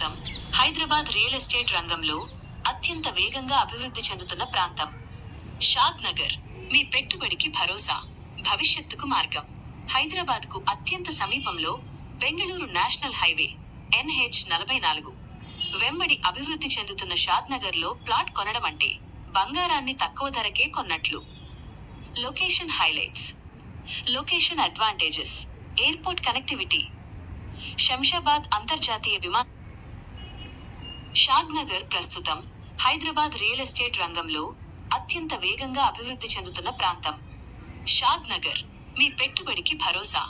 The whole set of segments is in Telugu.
ప్రస్తుతం హైదరాబాద్ రియల్ ఎస్టేట్ రంగంలో అత్యంత వేగంగా అభివృద్ధి చెందుతున్న ప్రాంతం. షాద్ నగర్ మీ పెట్టుబడికి భరోసా, భవిష్యత్తుకు మార్గం. హైదరాబాద్కు అత్యంత సమీపంలో బెంగళూరు నేషనల్ హైవే NH-44 వెంబడి అభివృద్ధి చెందుతున్న షాద్ నగర్లో ప్లాట్ కొనడం అంటే బంగారాన్ని తక్కువ ధరకే కొన్నట్లు. Location highlights. Location advantages: airport connectivity, Shamshabad అంతర్జాతీయ విమాన. షాద్ నగర్ ప్రస్తుతం హైదరాబాద్ రియల్ ఎస్టేట్ రంగంలో అత్యంత వేగంగా అభివృద్ధి చెందుతున్న ప్రాంతం. షాద్ నగర్ మీ పెట్టుబడికి భరోసా,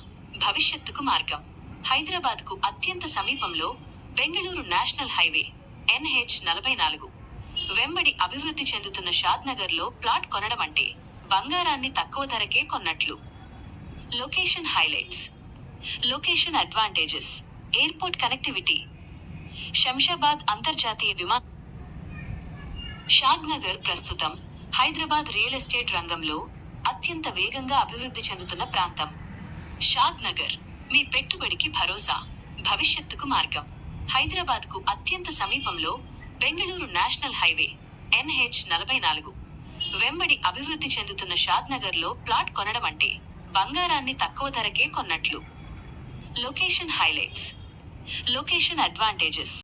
భవిష్యత్తుకు మార్గం. హైదరాబాద్కు అత్యంత సమీపంలో బెంగళూరు నేషనల్ హైవే NH-44 వెంబడి అభివృద్ధి చెందుతున్న షాద్ నగర్లో ప్లాట్ కొనడం అంటే బంగారాన్ని తక్కువ ధరకే కొన్నట్లు. Location highlights. Location advantages: airport connectivity, Shamshabad అంతర్జాతీయ విమాన. షాద్ నగర్ ప్రస్తుతం హైదరాబాద్ రియల్ ఎస్టేట్ రంగంలో అత్యంత వేగంగా అభివృద్ధి చెందుతున్న ప్రాంతం. షాద్ నగర్ మీ పెట్టుబడికి భరోసా, భవిష్యత్తుకు మార్గం. హైదరాబాద్కు అత్యంత సమీపంలో బెంగళూరు నేషనల్ హైవే NH-44 వెంబడి అభివృద్ధి చెందుతున్న షాద్ నగర్లో ప్లాట్ కొనడం అంటే బంగారాన్ని తక్కువ ధరకే కొన్నట్లు. Location highlights. Location advantages: